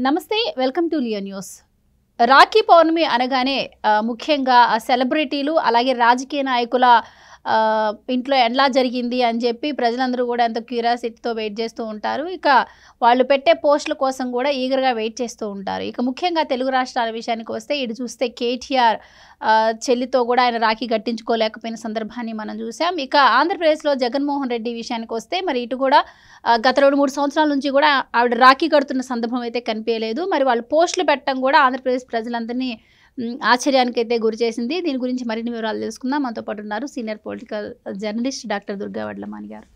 నమస్తే, welcome to Leo news. Rakhi Purnima అనగానే ముఖ్యంగా సెలబ్రిటీలు అలాగే రాజకీయ నాయకుల ఇంట్లో ఎలా జరిగింది అని చెప్పి ప్రజలందరూ కూడా ఎంతో క్యూరియాసిటీతో వెయిట్ చేస్తూ ఉంటారు. ఇక వాళ్ళు పెట్టే పోస్టుల కోసం కూడా ఈగర్గా వెయిట్ చేస్తూ ఉంటారు. ఇక ముఖ్యంగా తెలుగు రాష్ట్రాల విషయానికి వస్తే ఇటు చూస్తే కేటీఆర్ చెల్లితో కూడా ఆయన రాఖీ కట్టించుకోలేకపోయిన సందర్భాన్ని మనం చూసాం. ఇక ఆంధ్రప్రదేశ్లో జగన్మోహన్ రెడ్డి విషయానికి వస్తే మరి ఇటు కూడా గత 2-3 సంవత్సరాల నుంచి కూడా ఆవిడ రాఖీ కడుతున్న సందర్భం అయితే కనిపించలేదు. మరి వాళ్ళు పోస్టులు పెట్టడం కూడా ఆంధ్రప్రదేశ్ ప్రజలందరినీ ఆశ్చర్యానికి అయితే గురి చేసింది. దీని గురించి మరిన్ని వివరాలు తెలుసుకుందాం. మనతో పాటు ఉన్నారు senior political journalist doctor Durga Vadlamani గారు.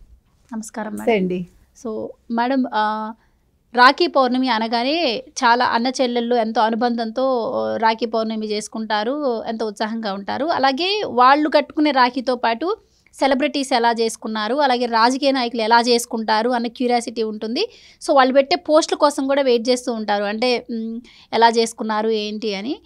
నమస్కారం madam. So madam, Rakhi Purnima అనగానే చాలా అన్న చెల్లెళ్ళు ఎంతో అనుబంధంతో రాఖీ పౌర్ణమి చేసుకుంటారు, ఎంతో ఉత్సాహంగా ఉంటారు. అలాగే వాళ్ళు కట్టుకునే రాఖీతో పాటు సెలబ్రిటీస్ ఎలా చేసుకున్నారు, అలాగే రాజకీయ నాయకులు ఎలా చేసుకుంటారు అన్న క్యూరియాసిటీ ఉంటుంది. సో వాళ్ళు పెట్టే పోస్టుల కోసం కూడా వెయిట్ చేస్తూ ఉంటారు, అంటే ఎలా చేసుకున్నారు ఏంటి అని.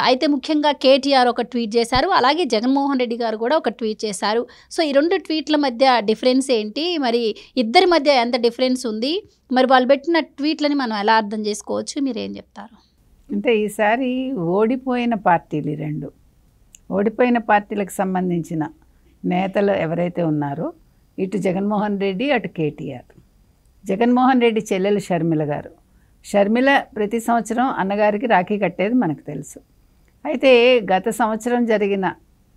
అయితే ముఖ్యంగా కేటీఆర్ ఒక ట్వీట్ చేశారు, అలాగే జగన్మోహన్ రెడ్డి గారు కూడా ఒక ట్వీట్ చేశారు. సో ఈ 2 ట్వీట్ల మధ్య డిఫరెన్స్ ఏంటి, మరి ఇద్దరి మధ్య ఎంత డిఫరెన్స్ ఉంది, మరి వాళ్ళు పెట్టిన ట్వీట్లని మనం ఎలా అర్థం చేసుకోవచ్చు, మీరేం చెప్తారు? అంటే ఈసారి ఓడిపోయిన పార్టీలు 2 ఓడిపోయిన పార్టీలకు సంబంధించిన నేతలు ఎవరైతే ఉన్నారో, ఇటు జగన్మోహన్ రెడ్డి అటు కేటీఆర్. జగన్మోహన్ రెడ్డి చెల్లెలు షర్మిల గారు. షర్మిల ప్రతి సంవత్సరం అన్నగారికి రాఖీ కట్టేది మనకు తెలుసు. అయితే గత సంవత్సరం జరిగిన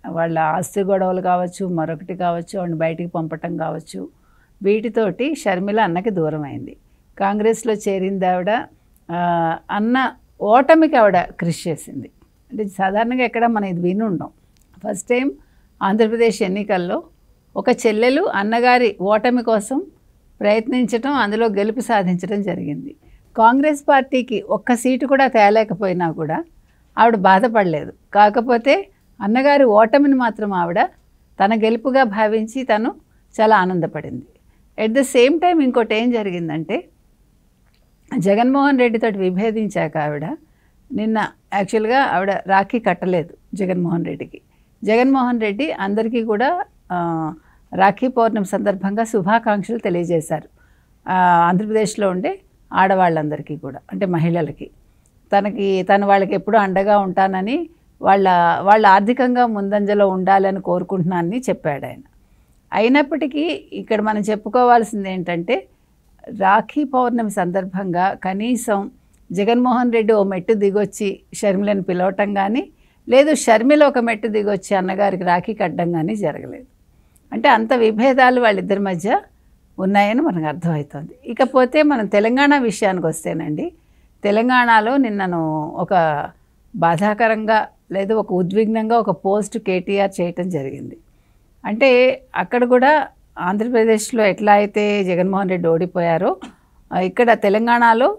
వాళ్ళ ఆస్తి గొడవలు కావచ్చు, మరొకటి కావచ్చు, ఆవిడ బయటికి పంపటం కావచ్చు, వీటితోటి షర్మిల అన్నకి దూరం అయింది. కాంగ్రెస్లో చేరింది ఆవిడ. అన్న ఓటమికి ఆవిడ కృషి చేసింది. అంటే సాధారణంగా ఎక్కడ మనం ఇది విని ఉండం. ఫస్ట్ టైం ఆంధ్రప్రదేశ్ ఎన్నికల్లో ఒక చెల్లెలు అన్నగారి ఓటమి కోసం ప్రయత్నించడం, అందులో గెలుపు సాధించడం జరిగింది. కాంగ్రెస్ పార్టీకి ఒక్క సీటు కూడా తేలేకపోయినా కూడా ఆవిడ బాధపడలేదు. కాకపోతే అన్నగారి ఓటమిని మాత్రం ఆవిడ తన గెలుపుగా భావించి తను చాలా ఆనందపడింది. ఎట్ ద సేమ్ టైం ఇంకోటి ఏం జరిగిందంటే, జగన్మోహన్ రెడ్డితో విభేదించాక ఆవిడ నిన్న యాక్చువల్గా ఆవిడ రాఖీ కట్టలేదు జగన్మోహన్ రెడ్డికి. జగన్మోహన్ రెడ్డి అందరికీ కూడా రాఖీ పౌర్ణమి సందర్భంగా శుభాకాంక్షలు తెలియజేశారు. ఆంధ్రప్రదేశ్లో ఉండే ఆడవాళ్ళందరికీ కూడా, అంటే మహిళలకి, తను వాళ్ళకి ఎప్పుడూ అండగా ఉంటానని, వాళ్ళ ఆర్థికంగా ముందంజలో ఉండాలని కోరుకుంటున్నానని చెప్పాడు ఆయన. అయినప్పటికీ ఇక్కడ మనం చెప్పుకోవాల్సింది ఏంటంటే, రాఖీ పౌర్ణమి సందర్భంగా కనీసం జగన్మోహన్ రెడ్డి ఓ మెట్టు దిగొచ్చి షర్మిలను పిలవటం కానీ, లేదు షర్మిల ఒక మెట్టు దిగొచ్చి అన్నగారికి రాఖీ కట్టడం కానీ జరగలేదు. అంటే అంత విభేదాలు వాళ్ళిద్దరి మధ్య ఉన్నాయని మనకు అర్థమవుతుంది. ఇకపోతే మనం తెలంగాణ విషయానికి వస్తేనండి, తెలంగాణలో నిన్నను ఒక బాధాకరంగా లేదు ఒక ఉద్విగ్నంగా ఒక పోస్ట్ కేటీఆర్ చేయటం జరిగింది. అంటే అక్కడ కూడా ఆంధ్రప్రదేశ్లో ఎట్లా అయితే జగన్మోహన్ రెడ్డి ఓడిపోయారో, ఇక్కడ తెలంగాణలో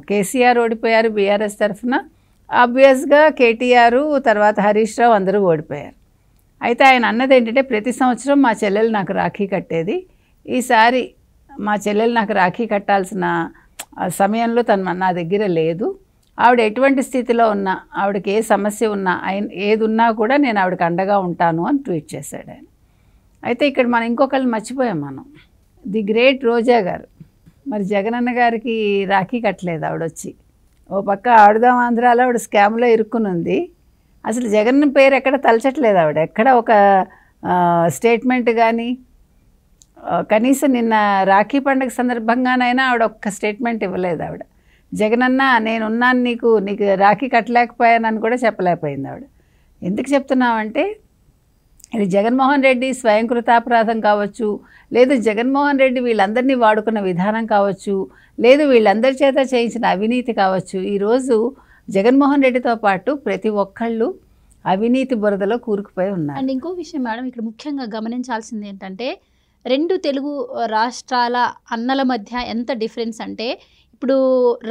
కేసీఆర్ ఓడిపోయారు బీఆర్ఎస్ తరఫున. ఆబ్వియస్గా కేటీఆర్ తర్వాత హరీష్ రావు అందరూ ఓడిపోయారు. అయితే ఆయన అన్నది ఏంటంటే, ప్రతి సంవత్సరం మా చెల్లెలు నాకు రాఖీ కట్టేది, ఈసారి మా చెల్లెలు నాకు రాఖీ కట్టాల్సిన సమయంలో తను నా దగ్గర లేదు. ఆవిడ ఎటువంటి స్థితిలో ఉన్నా, ఆవిడకి ఏ సమస్య ఉన్నా, ఏది ఉన్నా కూడా నేను ఆవిడకి అండగా ఉంటాను అని ట్వీట్ చేశాడు ఆయన. అయితే ఇక్కడ మనం ఇంకొకరిని మర్చిపోయాం, మనం ది గ్రేట్ రోజా గారు. మరి జగనన్న గారికి రాఖీ కట్టలేదు ఆవిడ వచ్చి. ఓ పక్క ఆడుదాం ఆంధ్రాలో ఆవిడ స్కామ్లో ఇరుక్కుని ఉంది. అసలు జగన్ పేరు ఎక్కడ తలచట్లేదు ఆవిడ. ఎక్కడ ఒక స్టేట్మెంట్ కానీ, కనీసం నిన్న రాఖీ పండుగ సందర్భంగానైనా ఆవిడ ఒక్క స్టేట్మెంట్ ఇవ్వలేదు ఆవిడ. జగనన్న నేనున్నాను, నీకు రాఖీ కట్టలేకపోయానని కూడా చెప్పలేకపోయింది ఆవిడ. ఎందుకు చెప్తున్నామంటే, ఇది జగన్మోహన్ రెడ్డి స్వయం కృతాపరాధం కావచ్చు, లేదు జగన్మోహన్ రెడ్డి వీళ్ళందరినీ వాడుకున్న విధానం కావచ్చు, లేదు వీళ్ళందరి చేత చేయించిన అవినీతి కావచ్చు. ఈరోజు జగన్మోహన్ రెడ్డితో పాటు ప్రతి ఒక్కళ్ళు అవినీతి బురదలో కూరుకుపోయి ఉన్నారు. అండ్ ఇంకో విషయం మేడం, ఇక్కడ ముఖ్యంగా గమనించాల్సింది ఏంటంటే, 2 తెలుగు రాష్ట్రాల అన్నల మధ్య ఎంత డిఫరెన్స్ అంటే, ఇప్పుడు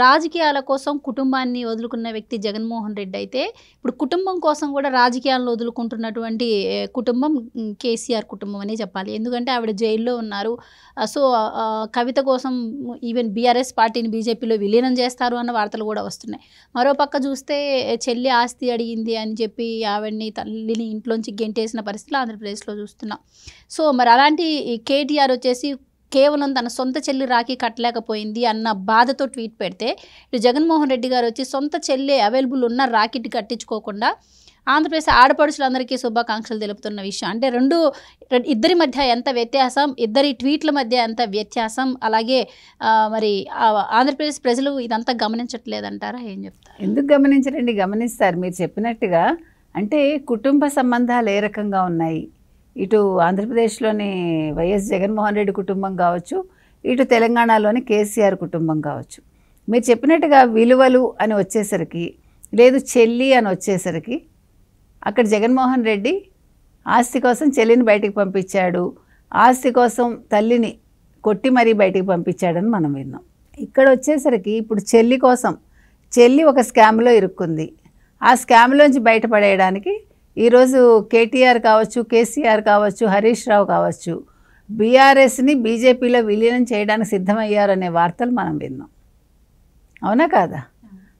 రాజకీయాల కోసం కుటుంబాన్ని వదులుకున్న వ్యక్తి జగన్మోహన్ రెడ్డి అయితే, ఇప్పుడు కుటుంబం కోసం కూడా రాజకీయాలను వదులుకుంటున్నటువంటి కుటుంబం కేసీఆర్ కుటుంబం అనే చెప్పాలి. ఎందుకంటే ఆవిడ జైల్లో ఉన్నారు. సో కవిత కోసం ఈవెన్ బీఆర్ఎస్ పార్టీని బీజేపీలో విలీనం చేస్తారు అన్న వార్తలు కూడా వస్తున్నాయి. మరోపక్క చూస్తే చెల్లి ఆస్తి అడిగింది అని చెప్పి ఆవిడ్ని తల్లిని ఇంట్లోంచి గెంటేసిన పరిస్థితులు ఆంధ్రప్రదేశ్లో చూస్తున్నాం. సో మరి అలాంటి కేటీఆర్ వచ్చేసి కేవలం తన సొంత చెల్లి రాఖీ కట్టలేకపోయింది అన్న బాధతో ట్వీట్ పెడితే, ఇటు జగన్మోహన్ రెడ్డి గారు వచ్చి సొంత చెల్లి అవైలబుల్ ఉన్న రాఖీ కట్టించుకోకుండా ఆంధ్రప్రదేశ్ ఆడపడుచులందరికీ శుభాకాంక్షలు తెలుపుతున్న విషయం. అంటే ఇద్దరి మధ్య ఎంత వ్యత్యాసం, ఇద్దరి ట్వీట్ల మధ్య ఎంత వ్యత్యాసం, అలాగే మరి ఆంధ్రప్రదేశ్ ప్రజలు ఇదంతా గమనించట్లేదంటారా? ఏం చెప్తారు? ఎందుకు గమనించరండి, గమనిస్తారు. మీరు చెప్పినట్టుగా అంటే కుటుంబ సంబంధాలు ఏ రకంగా ఉన్నాయి, ఇటు ఆంధ్రప్రదేశ్లోని వైఎస్ జగన్మోహన్ రెడ్డి కుటుంబం కావచ్చు, ఇటు తెలంగాణలోని కేసీఆర్ కుటుంబం కావచ్చు. మీరు చెప్పినట్టుగా విలువలు అని వచ్చేసరికి, లేదు చెల్లి అని వచ్చేసరికి, అక్కడ జగన్మోహన్ రెడ్డి ఆస్తి కోసం చెల్లిని బయటికి పంపించాడు, ఆస్తి కోసం తల్లిని కొట్టి మరీ బయటికి పంపించాడని మనం విన్నాం. ఇక్కడ వచ్చేసరికి ఇప్పుడు చెల్లి కోసం, చెల్లి ఒక స్కామ్లో ఇరుక్కుంది, ఆ స్కామ్లోంచి బయటపడేయడానికి ఈరోజు కేటీఆర్ కావచ్చు, కేసీఆర్ కావచ్చు, హరీష్ రావు కావచ్చు, బీఆర్ఎస్ని బీజేపీలో విలీనం చేయడానికి సిద్ధమయ్యారు అనే వార్తలు మనం విన్నాం. అవునా కాదా?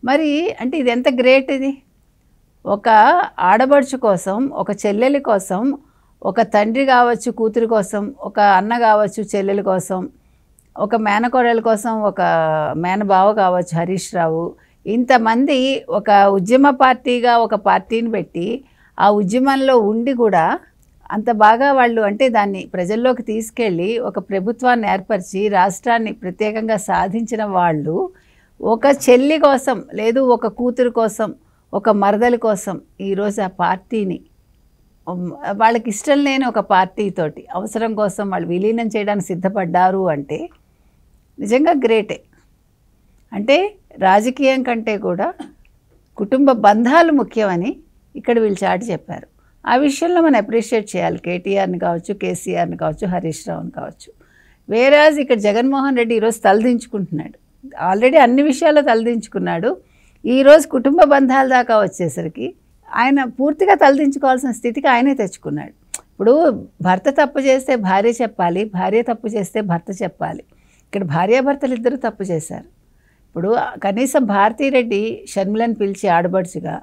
మరి అంటే ఇది ఎంత గ్రేట్ ఇది. ఒక ఆడబడుచు కోసం, ఒక చెల్లెలి కోసం, ఒక తండ్రి కావచ్చు కూతురి కోసం, ఒక అన్న కావచ్చు చెల్లెలి కోసం, ఒక మేనకోడల కోసం, ఒక మేనబావ కావచ్చు హరీష్ రావు, ఇంతమంది ఒక ఉద్యమ పార్టీగా ఒక పార్టీని పెట్టి ఆ ఉద్యమంలో ఉండి కూడా అంత బాగా వాళ్ళు అంటే దాన్ని ప్రజల్లోకి తీసుకెళ్ళి ఒక ప్రభుత్వాన్ని ఏర్పరిచి రాష్ట్రాన్ని ప్రత్యేకంగా సాధించిన వాళ్ళు ఒక చెల్లి కోసం, లేదు ఒక కూతురు కోసం, ఒక మరదలి కోసం ఈరోజు ఆ పార్టీని వాళ్ళకి ఇష్టం లేని ఒక పార్టీతోటి అవసరం కోసం వాళ్ళు విలీనం చేయడానికి సిద్ధపడ్డారు అంటే నిజంగా గ్రేటే. అంటే రాజకీయం కంటే కూడా కుటుంబ బంధాలు ముఖ్యమని ఇక్కడ వీళ్ళు చాటి చెప్పారు. ఆ విషయంలో మనం అప్రిషియేట్ చేయాలి కేటీఆర్ని కావచ్చు, కేసీఆర్ని కావచ్చు, హరీష్ రావుని కావచ్చు. వేరాజ్ ఇక్కడ జగన్మోహన్ రెడ్డి ఈరోజు తలదించుకుంటున్నాడు, ఆల్రెడీ అన్ని విషయాల్లో తలదించుకున్నాడు. ఈరోజు కుటుంబ బంధాల దాకా వచ్చేసరికి ఆయన పూర్తిగా తలదించుకోవాల్సిన స్థితికి ఆయనే తెచ్చుకున్నాడు. ఇప్పుడు భర్త తప్పు చేస్తే భార్య చెప్పాలి, భార్య తప్పు చేస్తే భర్త చెప్పాలి. ఇక్కడ భార్యాభర్తలు ఇద్దరు తప్పు చేశారు. ఇప్పుడు కనీసం భారతీరెడ్డి షర్మిలను పిలిచి ఆడబడుచుగా,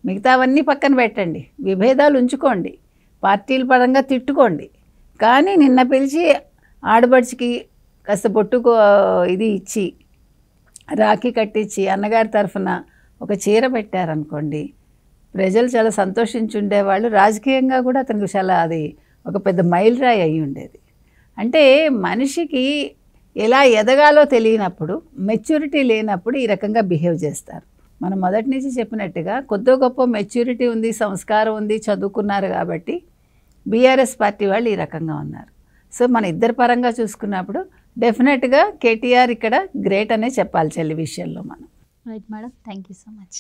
మిగతావన్నీ పక్కన పెట్టండి, విభేదాలు ఉంచుకోండి, పార్టీల పరంగా తిట్టుకోండి, కానీ నిన్న పిలిచి ఆడబడుచుకి కాస్త బొట్టుకు ఇది ఇచ్చి రాఖీ కట్టించి అన్నగారి తరఫున ఒక చీర పెట్టారనుకోండి, ప్రజలు చాలా సంతోషించి ఉండేవాళ్ళు. రాజకీయంగా కూడా అతనికి చాలా అది ఒక పెద్ద మైలురాయి అయి ఉండేది. అంటే మనిషికి ఎలా ఎదగాలో తెలియనప్పుడు, మెచ్యూరిటీ లేనప్పుడు ఈ రకంగా బిహేవ్ చేస్తారు. మనం మొదటి నుంచి చెప్పినట్టుగా కొద్దో గొప్ప మెచ్యూరిటీ ఉంది, సంస్కారం ఉంది, చదువుకున్నారు కాబట్టి బీఆర్ఎస్ పార్టీ వాళ్ళు ఈ రకంగా ఉన్నారు. సో మన ఇద్దరి పరంగా చూసుకున్నప్పుడు డెఫినెట్గా కేటీఆర్ ఇక్కడ గ్రేట్ అనే చెప్పాలి చెల్లి విషయంలో మనం. Right madam, thank you so much.